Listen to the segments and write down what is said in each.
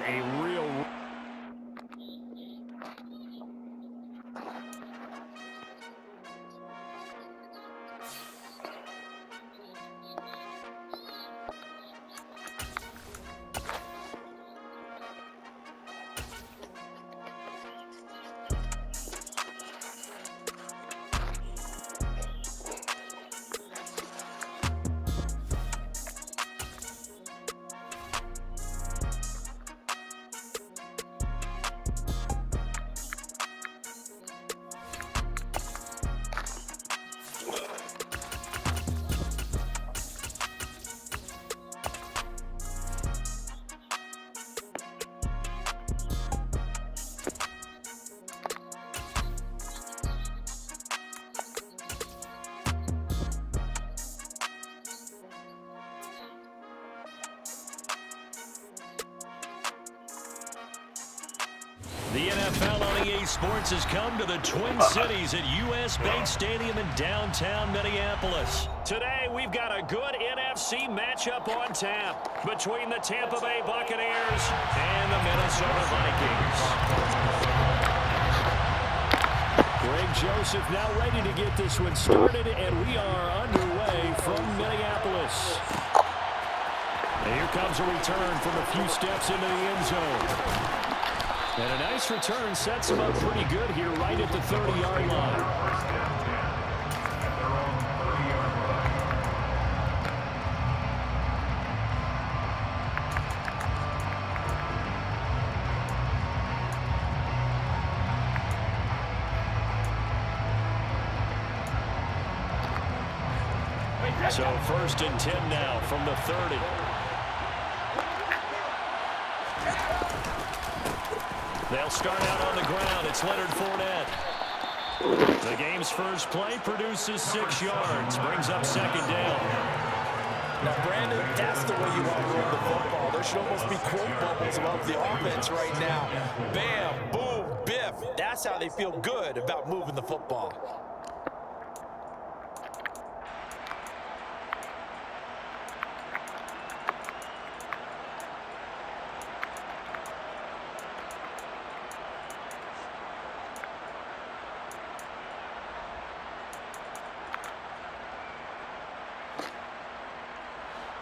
A real... The NFL on EA Sports has come to the Twin Cities at U.S. Bank Stadium in downtown Minneapolis. Today, we've got a good NFC matchup on tap between the Tampa Bay Buccaneers and the Minnesota Vikings. Greg Joseph now ready to get this one started, and we are underway from Minneapolis. And here comes a return from a few steps into the end zone. And a nice return sets him up pretty good here right at the 30-yard line. So 1st and 10 now from the 30. They'll start out on the ground. It's Leonard Fournette. The game's first play produces 6 yards. Brings up 2nd down. Now, Brandon, that's the way you want to run the football. There should almost be quote bubbles about the offense right now. Bam, boom, biff. That's how they feel good about moving the football.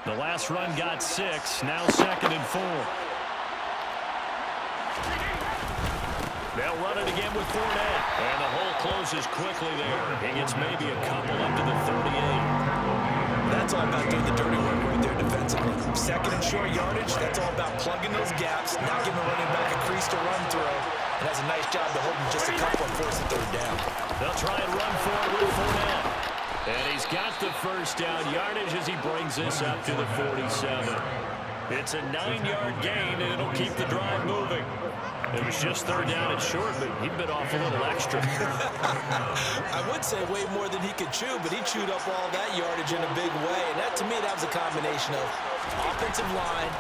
The last run got 6, now 2nd and 4. They'll run it again with Fournette. And the hole closes quickly there. He gets maybe a couple up to the 38. That's all about doing the dirty work right there defensively. 2nd and short yardage, that's all about plugging those gaps, not giving a running back a crease to run through. And that's a nice job to hold him just a couple and force the 3rd down. They'll try and run for it with Fournette. And he's got the 1st down yardage as he brings this up to the 47. It's a 9-yard gain, and it'll keep the drive moving. It was just 3rd down and short, but he bit off a little extra. I would say way more than he could chew, but he chewed up all that yardage in a big way. And that, to me, that was a combination of offensive line,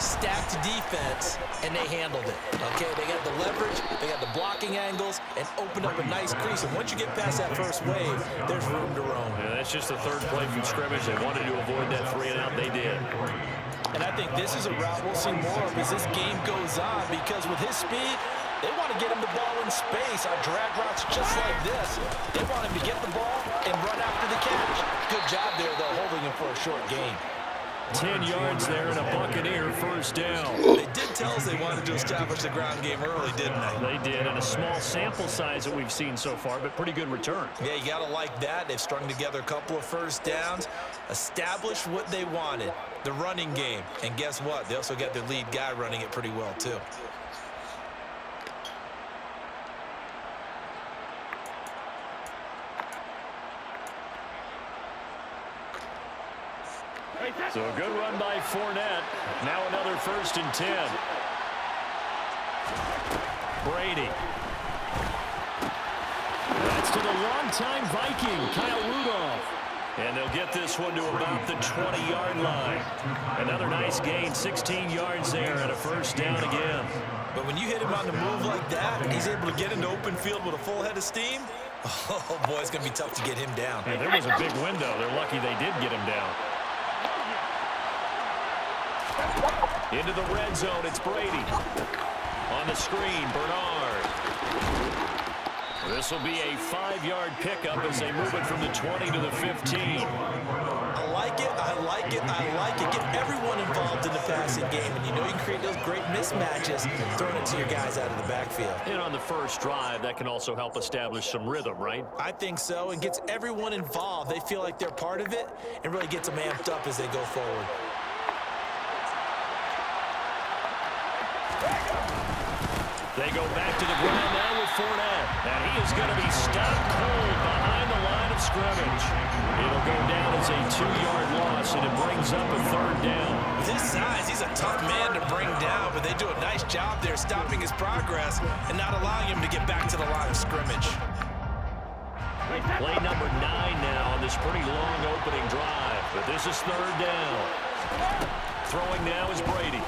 stacked defense, and they handled it. Okay, they got the leverage, they got the blocking angles, and opened up a nice crease. And once you get past that first wave, there's room to roam. Yeah, that's just the 3rd play from scrimmage. They wanted to avoid that 3-and-out. They did. And I think this is a route we'll see more of as this game goes on, because with his speed, they want to get him the ball in space on drag routes just like this. They want him to get the ball and run after the catch. Good job there, though, holding him for a short gain. 10 yards there and a Buccaneer 1st down. They did tell us they wanted to establish the ground game early, didn't they? They did, and a small sample size that we've seen so far, but pretty good return. Yeah, you got to like that. They've strung together a couple of 1st downs, established what they wanted, the running game. And guess what? They also got their lead guy running it pretty well, too. So a good run by Fournette. Now another 1st and 10. Brady. That's to the longtime Viking, Kyle Rudolph. And they'll get this one to about the 20-yard line. Another nice gain, 16 yards there, and a 1st down again. But when you hit him on the move like that, and he's able to get into open field with a full head of steam, oh, boy, it's going to be tough to get him down. Yeah, there was a big window. They're lucky they did get him down. Into the red zone, it's Brady. screen. Bernard. This will be a 5-yard pickup as they move it from the 20 to the 15. I like it, I like it, I like it. Get everyone involved in the passing game, and you know you can create those great mismatches throwing it to your guys out of the backfield. And on the first drive, that can also help establish some rhythm, right? I think so, and gets everyone involved. They feel like they're part of it and really gets them amped up as they go forward. They go back to the ground now with Fournette. And he is going to be stopped cold behind the line of scrimmage. It'll go down as a 2-yard loss, and it brings up a 3rd down. With his size, he's a tough man to bring down, but they do a nice job there stopping his progress and not allowing him to get back to the line of scrimmage. Play number 9 now on this pretty long opening drive, but this is 3rd down. Throwing now is Brady.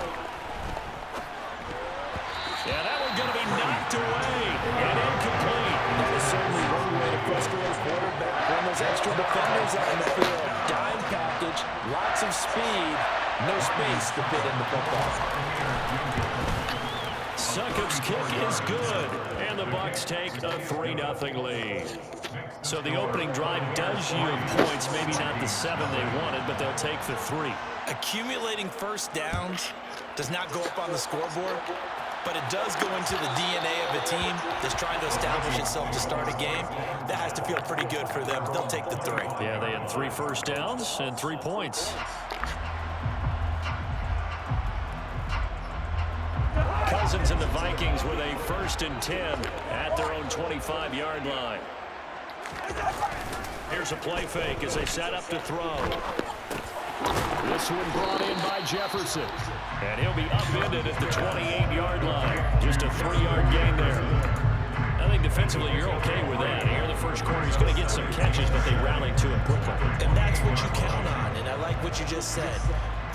Yeah, that one's going to be knocked away and incomplete. That is certainly one way to frustrate a quarterback. When those extra defenders out in the field, dime package, lots of speed, no space to fit in the football. Succop's kick is good, and the Bucs take a 3-0 lead. So the opening drive does yield points, maybe not the 7 they wanted, but they'll take the 3. Accumulating first downs does not go up on the scoreboard, but it does go into the DNA of a team that's trying to establish itself to start a game. That has to feel pretty good for them. They'll take the 3. Yeah, they had 3 first downs and 3 points. Cousins and the Vikings with a 1st and 10 at their own 25-yard line. Here's a play fake as they set up to throw. This one brought in by Jefferson. And he'll be upended at the 28-yard line. Just a 3-yard gain there. I think defensively you're okay with that. Here in the first quarter, he's going to get some catches, but they rallied to him quickly. And that's what you count on, and I like what you just said.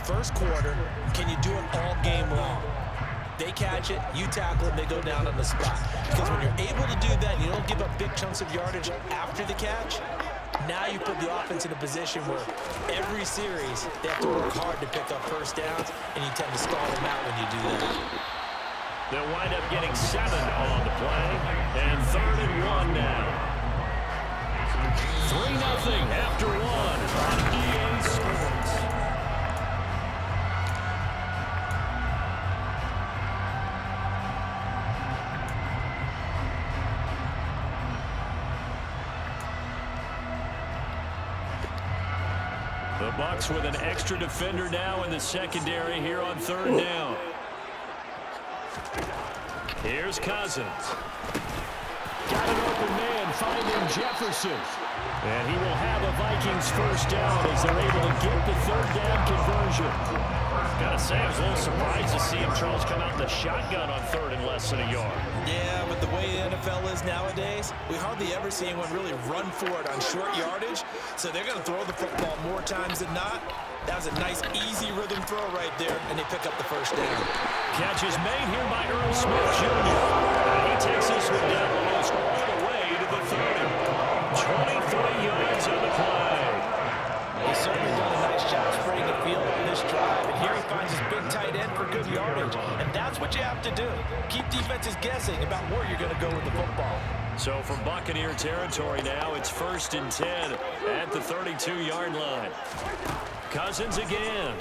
First quarter, can you do it all game long? They catch it, you tackle it, they go down on the spot. Because when you're able to do that, you don't give up big chunks of yardage after the catch. Now you put the offense in a position where every series they have to work hard to pick up first downs, and you tend to stall them out when you do that. They'll wind up getting 7 on the play, and 3rd and 1 now. 3-0 after 1 on EA Sports. The Bucs with an extra defender now in the secondary here on 3rd down. Here's Cousins. Got an open man finding Jefferson. And he will have a Vikings first down as they're able to get the 3rd down conversion. Gotta say, I was a little surprised to see him, Charles, come out in the shotgun on 3rd and less than a yard. Yeah, with the way the NFL is nowadays, we hardly ever see anyone really run for it on short yardage. So they're going to throw the football more times than not. That was a nice, easy rhythm throw right there, and they pick up the first down. Catch is made here by Earl Smith, Jr. And he takes this one down almost all the way to the 30. 23 yards on the play. He's certainly done a nice job spreading the field on this drive, and here he finds his big tight end for good yardage. And that's what you have to do. Keep defenses guessing about where you're going to go with the football. So from Buccaneer territory now, it's 1st and 10 at the 32-yard line. Cousins again.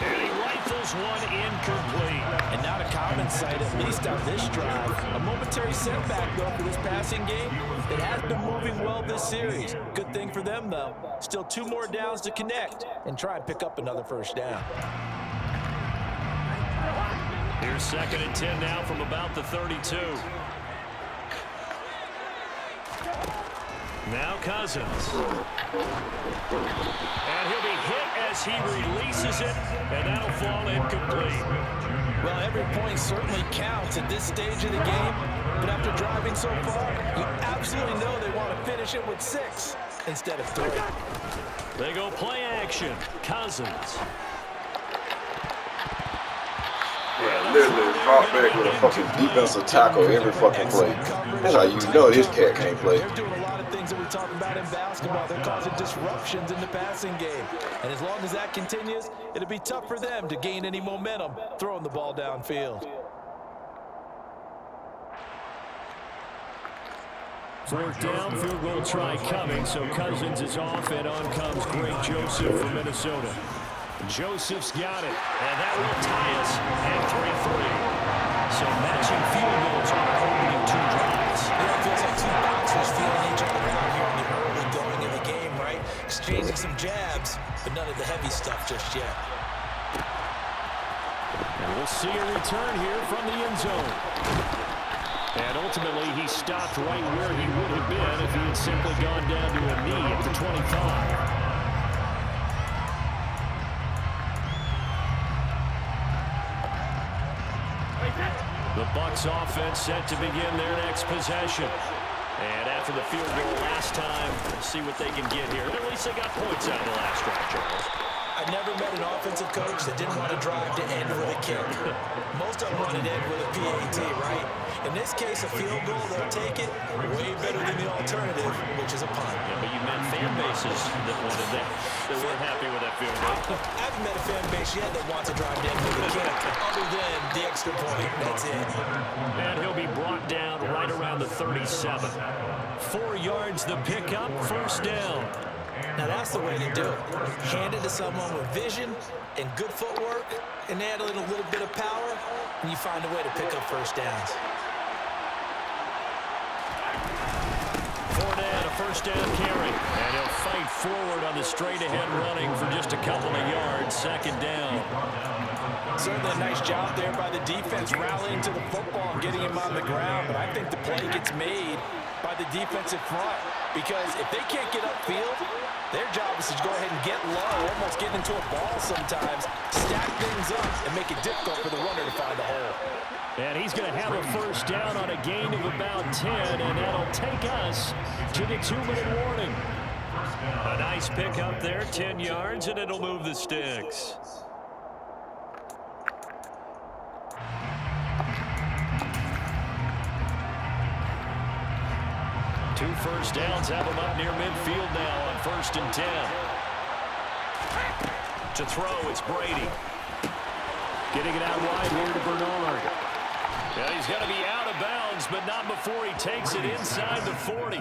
And he rifles one incomplete. And not a common sight, at least on this drive. A momentary setback, though, for this passing game. It has been moving well this series. Good thing for them, though. Still 2 more downs to connect and try and pick up another first down. Here's 2nd and 10 now from about the 32. Now Cousins. And he'll be hit as he releases it, and that'll fall incomplete. Well, every point certainly counts at this stage of the game, but after driving so far, you absolutely know they want to finish it with 6 instead of 3. They go play action. Cousins. Literally drop back with a fucking defensive tackle every fucking play. That's how you know this cat can't play. They're doing a lot of things things that we talk about in basketball. They're causing disruptions in the passing game. And as long as that continues, it'll be tough for them to gain any momentum throwing the ball downfield. Fourth down, field goal try coming, so Cousins is off, and on comes Greg Joseph from Minnesota. Joseph's got it, and that will tie us at 3-3. So matching field goals on our opening two drives. It feels like two boxers feeling each other out here in the early going of the game, right? Exchanging some jabs, but none of the heavy stuff just yet. And we'll see a return here from the end zone. And ultimately, he stopped right where he would have been if he had simply gone down to a knee at the 25. The Bucs offense set to begin their next possession. And after the field goal last time, we'll see what they can get here. At least they got points out of the last drive, Charles. I never met an offensive coach that didn't want to drive to end with a kick. Most of them want to end with a PAT, right? In this case, a field goal, they'll take it way better than the alternative, which is a punt. Yeah, but you meant fan bases that wanted that. They weren't happy with that field goal. I haven't met a fan base yet that wants to drive to end with a kick, other than the extra point. That's it. And he'll be brought down right around the 37. 4 yards the pickup, first down. Now that's the way to do it. Hand it to someone with vision and good footwork, and add a little bit of power, and you find a way to pick up first downs. Fournette, a first down carry. And he'll fight forward on the straight-ahead running for just a couple of yards, second down. Certainly a nice job there by the defense rallying to the football and getting him on the ground, but I think the play gets made by the defensive front, because if they can't get upfield, their job is to go ahead and get low, almost get into a ball sometimes, stack things up, and make it difficult for the runner to find a hole. And he's going to have a first down on a gain of about 10, and that'll take us to the 2-minute warning. A nice pickup there, 10 yards, and it'll move the sticks. Two first downs have him up near midfield now on 1st and 10. To throw, it's Brady. Getting it out wide here to Bernard. Yeah, he's going to be out of bounds, but not before he takes it inside the 40.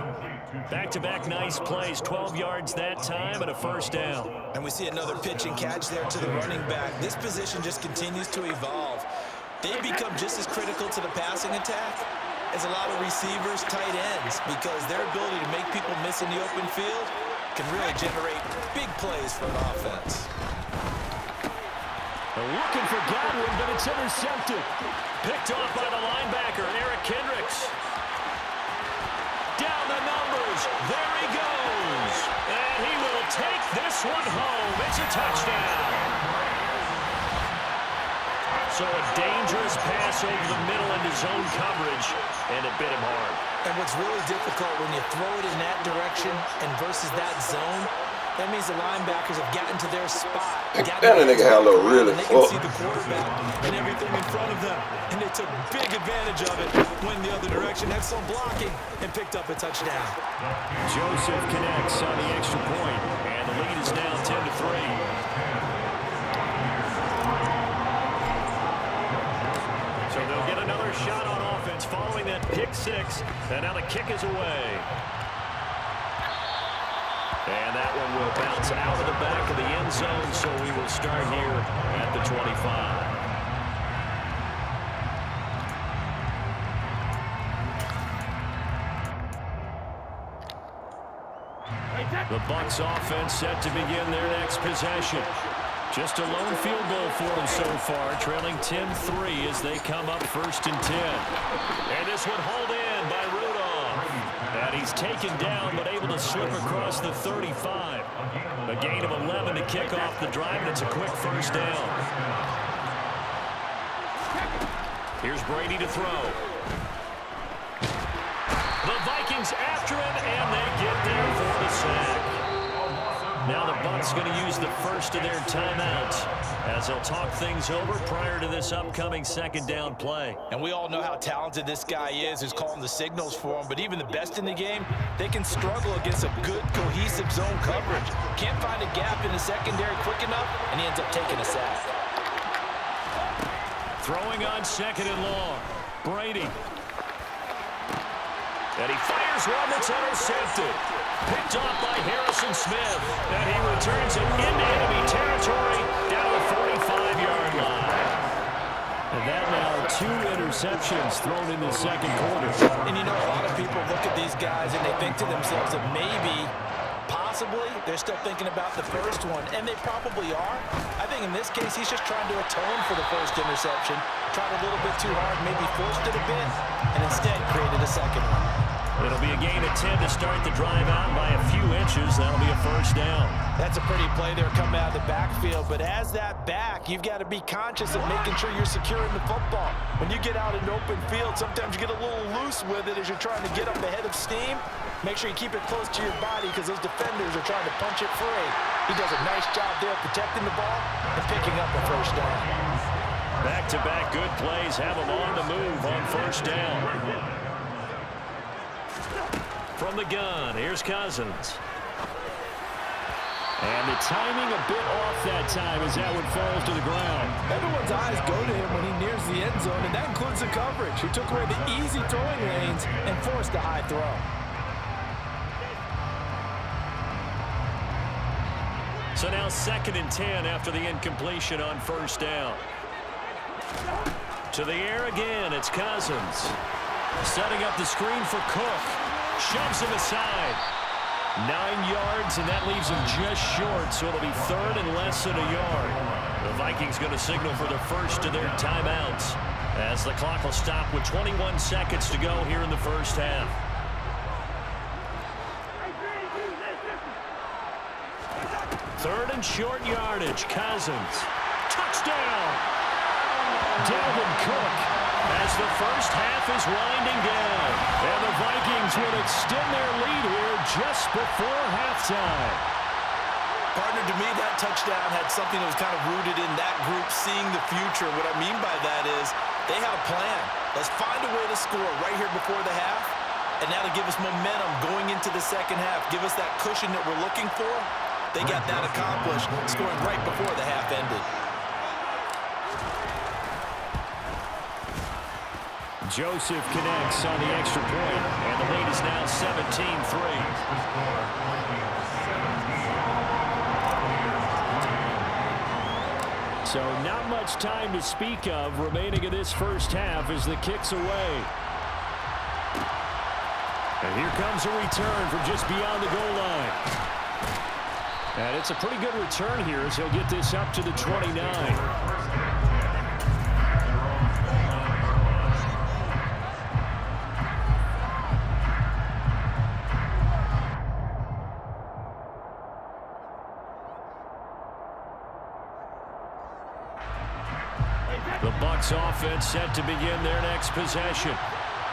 Back-to-back nice plays, 12 yards that time and a first down. And we see another pitch and catch there to the running back. This position just continues to evolve. They become just as critical to the passing attack as a lot of receivers, tight ends, because their ability to make people miss in the open field can really generate big plays for an offense. Looking for Godwin, but it's intercepted. Picked off by the linebacker, Eric Kendricks. Down the numbers. There he goes. And he will take this one home. It's a touchdown. So a dangerous pass over the middle into zone coverage, and it bit him hard. And what's really difficult when you throw it in that direction and versus that zone, that means the linebackers have gotten to their spot. That nigga had a little really. They can see the quarterback and everything in front of them. And they took big advantage of it, went the other direction, had some blocking, and picked up a touchdown. Joseph connects on the extra point, and the lead is now 10-3. So they'll get another shot on offense following that pick six, and now the kick is away. And that one will bounce out of the back of the end zone, so we will start here at the 25. The Bucs offense set to begin their next possession. Just a lone field goal for them so far, trailing 10-3 as they come up 1st and 10. And this one hauled in by Rudolph. And he's taken down but able to slip across the 35. A gain of 11 to kick off the drive, and it's a quick first down. Here's Brady to throw. The Vikings after him, and they get there for the sack. Now the Bucs offense going to use the first of their timeouts as they'll talk things over prior to this upcoming second down play. And we all know how talented this guy is who's calling the signals for him, but even the best in the game, they can struggle against a good, cohesive zone coverage. Can't find a gap in the secondary quick enough, and he ends up taking a sack. Throwing on second and long. Brady. And he fires one that's intercepted. Picked off by Harrison Smith. And he returns it into enemy territory down the 45-yard line. And that now 2 interceptions thrown in the second quarter. And you know, a lot of people look at these guys and they think to themselves that maybe, possibly, they're still thinking about the first one. And they probably are. I think in this case, he's just trying to atone for the first interception. Tried a little bit too hard, maybe forced it a bit, and instead created a second one. It'll be a gain of 10 to start the drive out by a few inches. That'll be a first down. That's a pretty play there coming out of the backfield, but as that back, you've got to be conscious of making sure you're securing the football. When you get out in open field, sometimes you get a little loose with it as you're trying to get up ahead of steam. Make sure you keep it close to your body because those defenders are trying to punch it free. He does a nice job there protecting the ball and picking up a first down. Back-to-back good plays have him on the move on first down. From the gun, here's Cousins. And the timing a bit off that time as that one falls to the ground. Everyone's eyes go to him when he nears the end zone, and that includes the coverage. He took away the easy throwing lanes and forced a high throw. So now 2nd and 10 after the incompletion on first down. To the air again, it's Cousins. Setting up the screen for Cook. Shoves him aside. 9 yards, and that leaves him just short, so it'll be 3rd and less than a yard. The Vikings going to signal for the first of their timeouts as the clock will stop with 21 seconds to go here in the first half. Third and short yardage. Cousins. Touchdown! Dalvin Cook as the first half is winding down. And the Vikings will extend their lead here just before halftime. Partner, to me, that touchdown had something that was kind of rooted in that group seeing the future. What I mean by that is they had a plan. Let's find a way to score right here before the half. And that'll give us momentum going into the second half. Give us that cushion that we're looking for. They got that accomplished, scoring right before the half ended. Joseph connects on the extra point, and the lead is now 17-3. So not much time to speak of remaining in this first half as the kick's away. And here comes a return from just beyond the goal line. And it's a pretty good return here as he'll get this up to the 29. The Bucs offense set to begin their next possession.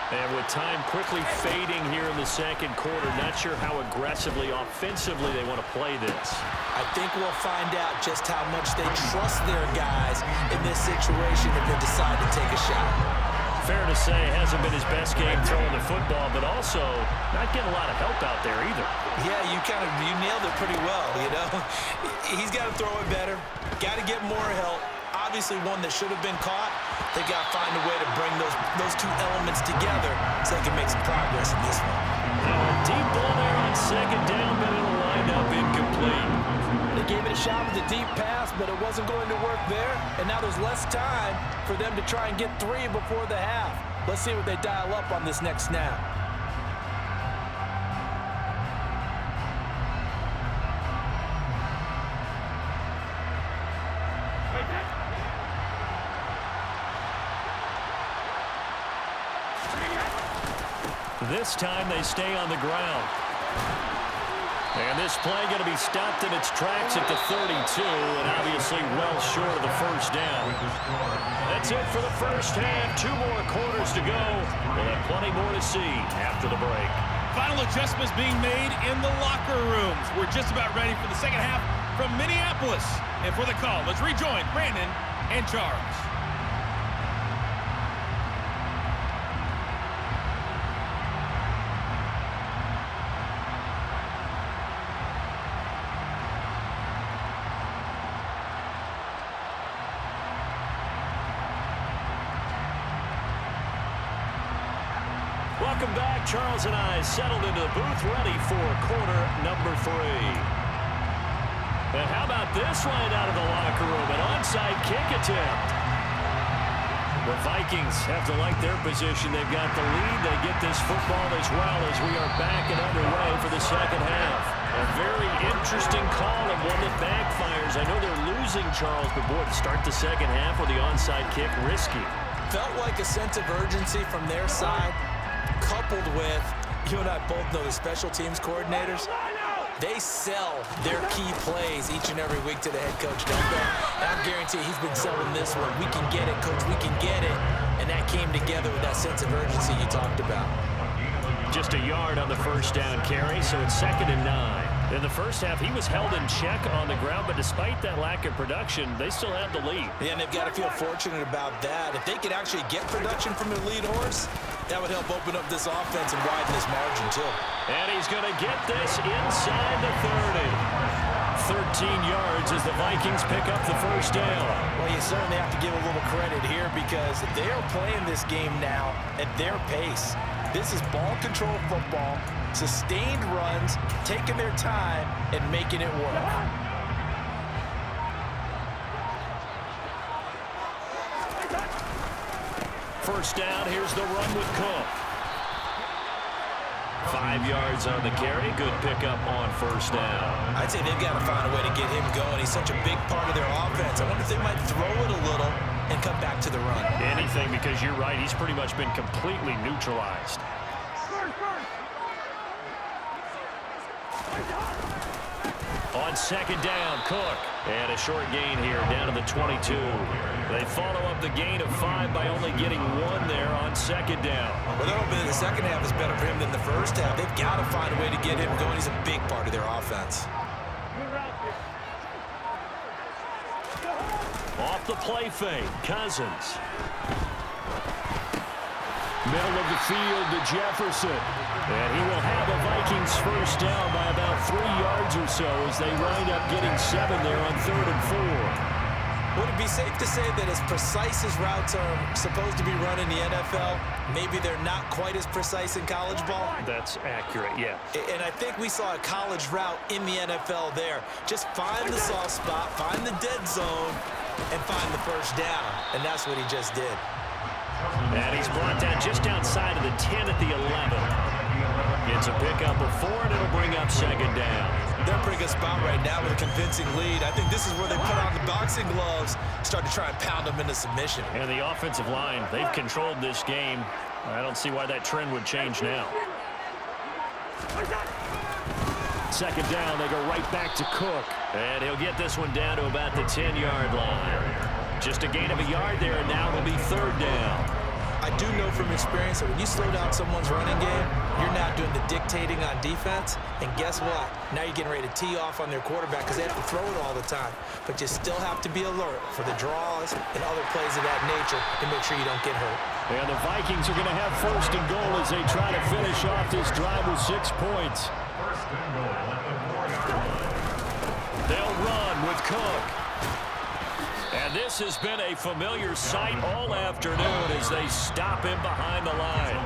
And with time quickly fading here in the second quarter, not sure how aggressively, offensively they want to play this. I think we'll find out just how much they trust their guys in this situation if they decide to take a shot. Fair to say, hasn't been his best game throwing the football, but also not getting a lot of help out there either. Yeah, you nailed it pretty well, you know. He's got to throw it better, got to get more help. Obviously one that should have been caught. They got to find a way to bring those two elements together so they can make some progress in this one. Now a deep ball there on second down, but it'll wind up incomplete. They gave it a shot with a deep pass, but it wasn't going to work there. And now there's less time for them to try and get 3 before the half. Let's see what they dial up on this next snap. This time they stay on the ground. And this play going to be stopped in its tracks at the 32, and obviously well short of the first down. That's it for the first half. 2 more quarters to go. We'll have plenty more to see after the break. final adjustments being made in the locker rooms. We're just about ready for the second half from Minneapolis. And for the call, let's rejoin Brandon and Charles. Welcome back. Charles and I settled into the booth, ready for quarter number 3. And how about this one out of the locker room? An onside kick attempt. The Vikings have to like their position. They've got the lead. They get this football as well as we are back and underway for the second half. A very interesting call and one that backfires. I know they're losing, Charles, but boy, to start the second half with the onside kick, risky. Felt like a sense of urgency from their side, coupled with, you and I both know the special teams coordinators, they sell their key plays each and every week to the head coach, don't they? And I guarantee he's been selling this one. We can get it, coach, we can get it. And that came together with that sense of urgency you talked about. Just a yard on the first down carry, so it's 2nd and 9. In the first half, he was held in check on the ground, but despite that lack of production, they still have the lead. Yeah, and they've got to feel fortunate about that. If they could actually get production from their lead horse, that would help open up this offense and widen this margin, too. And he's going to get this inside the 30. 13 yards as the Vikings pick up the first down. Well, you certainly have to give a little credit here because they are playing this game now at their pace. This is ball control football, sustained runs, taking their time, and making it work. First down, here's the run with Cook. 5 yards on the carry. Good pickup on first down. I'd say they've got to find a way to get him going. He's such a big part of their offense. I wonder if they might throw it a little and come back to the run. Anything, because you're right. He's pretty much been completely neutralized. On second down, Cook. And a short gain here down to the 22. They follow up the gain of 5 by only getting 1 there on second down. Well, that'll be the second half is better for him than the first half. They've got to find a way to get him going. He's a big part of their offense. Off the play fake, Cousins. Middle of the field to Jefferson. And he will have a Vikings first down by about 3 yards or so as they wind up getting 7 there on 3rd and 4. Would it be safe to say that as precise as routes are supposed to be run in the NFL, maybe they're not quite as precise in college ball? That's accurate, yeah. And I think we saw a college route in the NFL there. Just find the soft spot, find the dead zone, and find the first down. And that's what he just did. And he's brought down just outside of the 10 at the 11. It's a pickup of 4, and it'll bring up second down. They're in a pretty good spot right now with a convincing lead. I think this is where they put on the boxing gloves, start to try and pound them into submission. And the offensive line, they've controlled this game. I don't see why that trend would change now. Second down, they go right back to Cook. And he'll get this one down to about the 10-yard line. Just a gain of a yard there, and now it'll be 3rd down. I do know from experience that when you slow down someone's running game, you're not doing the dictating on defense. And guess what? Now you're getting ready to tee off on their quarterback because they have to throw it all the time. But you still have to be alert for the draws and other plays of that nature to make sure you don't get hurt. And the Vikings are going to have 1st and goal as they try to finish off this drive with 6 points. They'll run with Cook. And this has been a familiar sight all afternoon as they stop him behind the line.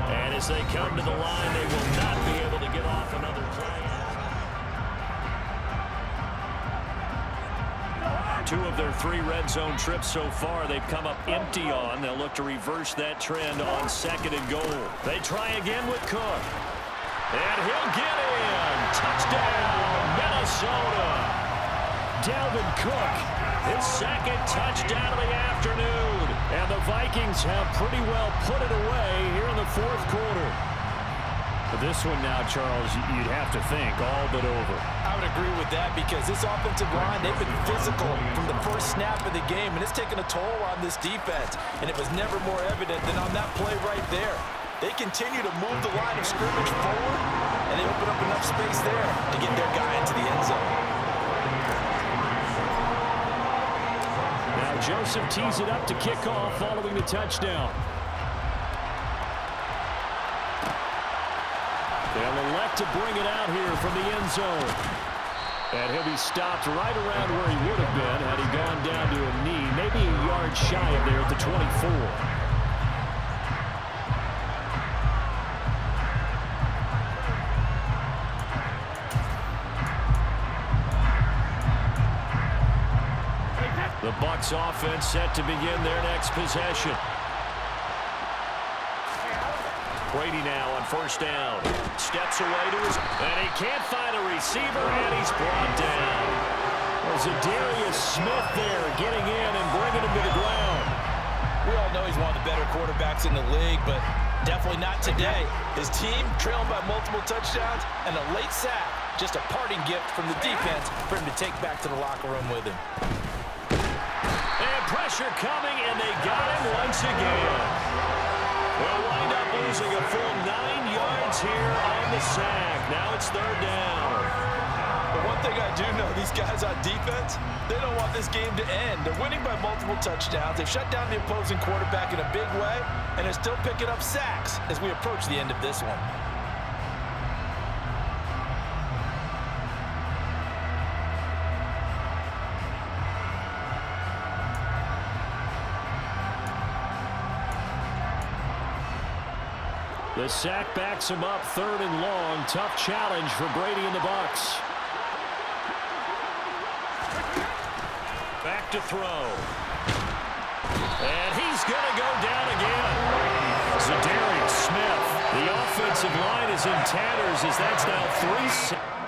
And as they come to the line, they will not be able to get off another play. 2 of their 3 red zone trips so far, they've come up empty on. They'll look to reverse that trend on 2nd and goal. They try again with Cook. And he'll get in. Touchdown, Minnesota. Dalvin Cook, his 2nd touchdown of the afternoon. And the Vikings have pretty well put it away here in the 4th quarter. But this one now, Charles, you'd have to think all but over. I would agree with that because this offensive line, they've been physical from the first snap of the game, and it's taken a toll on this defense. And it was never more evident than on that play right there. They continue to move the line of scrimmage forward, and they open up enough space there to get their guy into the end zone. Now Joseph tees it up to kick off following the touchdown. They'll elect to bring it out here from the end zone. And he'll be stopped right around where he would have been had he gone down to a knee, maybe a yard shy of there at the 24. The Bucs offense set to begin their next possession. Brady now on first down. Steps away to his... And he can't find a receiver, and he's brought down. There's Darius Smith there getting in and bringing him to the ground. We all know he's one of the better quarterbacks in the league, but definitely not today. His team trailing by multiple touchdowns and a late sack. Just a parting gift from the defense for him to take back to the locker room with him. And pressure coming, and they got him once again. They'll wind up losing a full 9 yards here on the sack. Now it's third down. But one thing I do know, these guys on defense, they don't want this game to end. They're winning by multiple touchdowns. They've shut down the opposing quarterback in a big way, and they're still picking up sacks as we approach the end of this one. The sack backs him up, third and long. Tough challenge for Brady and the Bucs. Back to throw. And he's going to go down again. Darius Smith. The offensive line is in tatters as that's now 3.